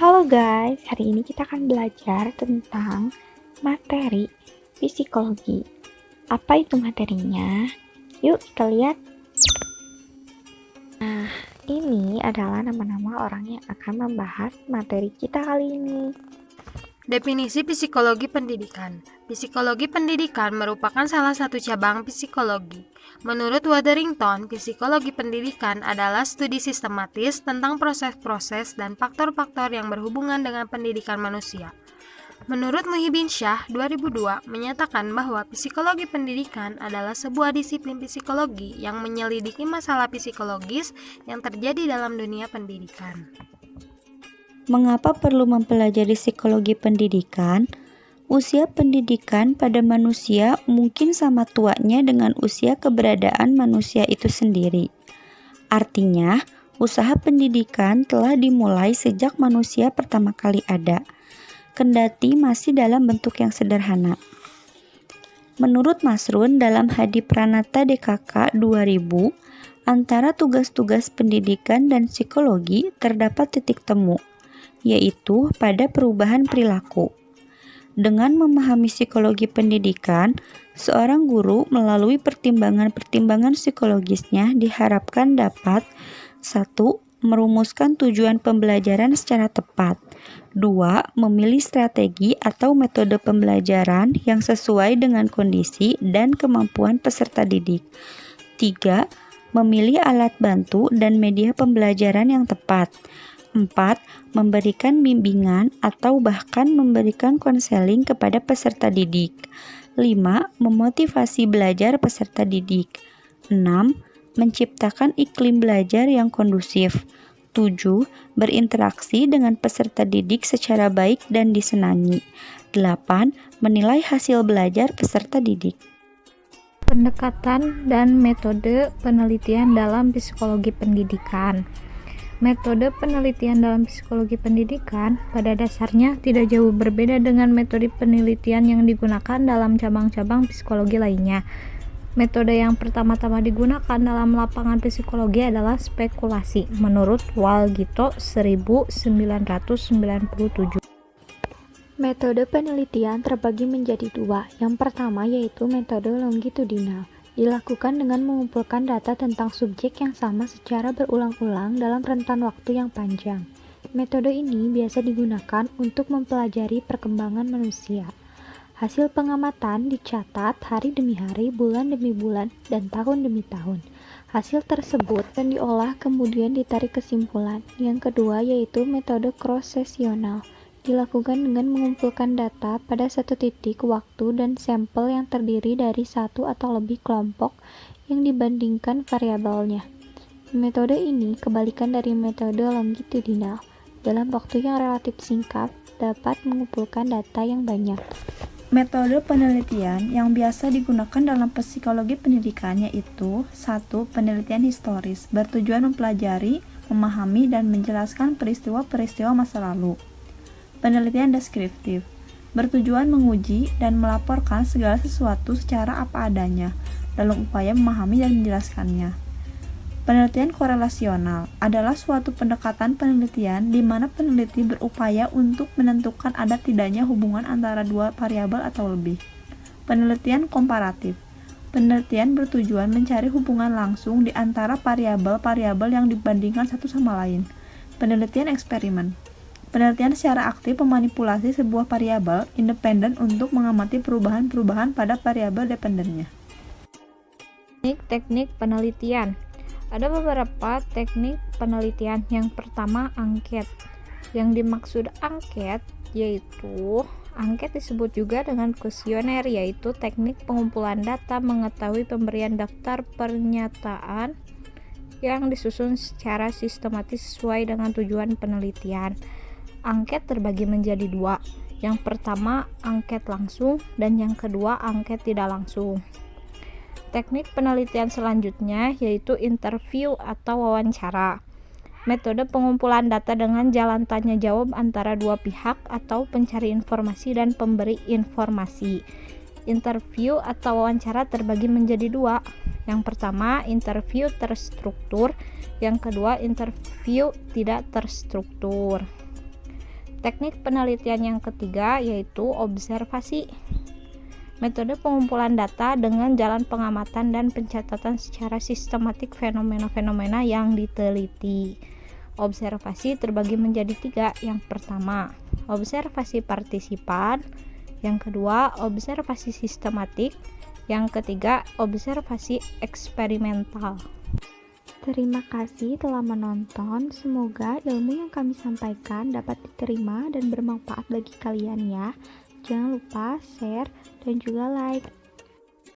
Halo guys, hari ini kita akan belajar tentang materi psikologi. Apa itu materinya? Yuk kita lihat. Nah, ini adalah nama-nama orang yang akan membahas materi kita kali ini. Definisi psikologi pendidikan. Psikologi pendidikan merupakan salah satu cabang psikologi. Menurut Watherington, psikologi pendidikan adalah studi sistematis tentang proses-proses dan faktor-faktor yang berhubungan dengan pendidikan manusia. Menurut Muhyiddin Syah, 2002, menyatakan bahwa psikologi pendidikan adalah sebuah disiplin psikologi yang menyelidiki masalah psikologis yang terjadi dalam dunia pendidikan. Mengapa perlu mempelajari psikologi pendidikan? Usia pendidikan pada manusia mungkin sama tuanya dengan usia keberadaan manusia itu sendiri. Artinya, usaha pendidikan telah dimulai sejak manusia pertama kali ada, kendati masih dalam bentuk yang sederhana. Menurut Masrun dalam Hadi Pranata DKK 2000, antara tugas-tugas pendidikan dan psikologi terdapat titik temu, yaitu pada perubahan perilaku. Dengan memahami psikologi pendidikan, seorang guru melalui pertimbangan-pertimbangan psikologisnya diharapkan dapat 1. Merumuskan tujuan pembelajaran secara tepat. 2. Memilih strategi atau metode pembelajaran yang sesuai dengan kondisi dan kemampuan peserta didik. 3. Memilih alat bantu dan media pembelajaran yang tepat. 4. Memberikan bimbingan atau bahkan memberikan konseling kepada peserta didik. 5. Memotivasi belajar peserta didik. 6. Menciptakan iklim belajar yang kondusif. 7. Berinteraksi dengan peserta didik secara baik dan disenangi. 8. Menilai hasil belajar peserta didik. Pendekatan dan metode penelitian dalam psikologi pendidikan. Metode penelitian dalam psikologi pendidikan pada dasarnya tidak jauh berbeda dengan metode penelitian yang digunakan dalam cabang-cabang psikologi lainnya. Metode yang pertama-tama digunakan dalam lapangan psikologi adalah spekulasi, menurut Walgito 1997. Metode penelitian terbagi menjadi dua. Yang pertama yaitu metode longitudinal. Dilakukan dengan mengumpulkan data tentang subjek yang sama secara berulang-ulang dalam rentan waktu yang panjang. Metode ini biasa digunakan untuk mempelajari perkembangan manusia. Hasil pengamatan dicatat hari demi hari, bulan demi bulan, dan tahun demi tahun. Hasil tersebut dan diolah kemudian ditarik kesimpulan. Yang kedua yaitu metode cross-sectional. Dilakukan dengan mengumpulkan data pada satu titik waktu dan sampel yang terdiri dari satu atau lebih kelompok yang dibandingkan variabelnya. Metode ini kebalikan dari metode longitudinal. Dalam waktu yang relatif singkat, dapat mengumpulkan data yang banyak. Metode penelitian yang biasa digunakan dalam psikologi pendidikan yaitu 1. Penelitian historis, bertujuan mempelajari, memahami, dan menjelaskan peristiwa-peristiwa masa lalu. Penelitian deskriptif, bertujuan menguji dan melaporkan segala sesuatu secara apa adanya, dalam upaya memahami dan menjelaskannya. Penelitian korelasional adalah suatu pendekatan penelitian di mana peneliti berupaya untuk menentukan ada tidaknya hubungan antara dua variabel atau lebih. Penelitian komparatif, penelitian bertujuan mencari hubungan langsung di antara variabel-variabel yang dibandingkan satu sama lain. Penelitian eksperimen, penelitian secara aktif memanipulasi sebuah variabel independen untuk mengamati perubahan-perubahan pada variabel dependennya. Teknik penelitian. Ada beberapa teknik penelitian. Yang pertama, angket. Yang dimaksud angket yaitu angket disebut juga dengan kuesioner, yaitu teknik pengumpulan data mengetahui pemberian daftar pernyataan yang disusun secara sistematis sesuai dengan tujuan penelitian. Angket terbagi menjadi dua. Yang pertama, angket langsung, dan yang kedua, angket tidak langsung. Teknik penelitian selanjutnya yaitu interview atau wawancara. Metode pengumpulan data dengan jalan tanya jawab antara dua pihak atau pencari informasi dan pemberi informasi. Interview atau wawancara terbagi menjadi dua. Yang pertama, interview terstruktur. Yang kedua, interview tidak terstruktur. Teknik penelitian yang ketiga yaitu observasi. Metode pengumpulan data dengan jalan pengamatan dan pencatatan secara sistematik fenomena-fenomena yang diteliti. Observasi terbagi menjadi 3. Yang pertama, observasi partisipan. Yang kedua, observasi sistematik. Yang ketiga, observasi eksperimental. Terima kasih telah menonton. Semoga ilmu yang kami sampaikan dapat diterima dan bermanfaat bagi kalian ya. Jangan lupa share dan juga like.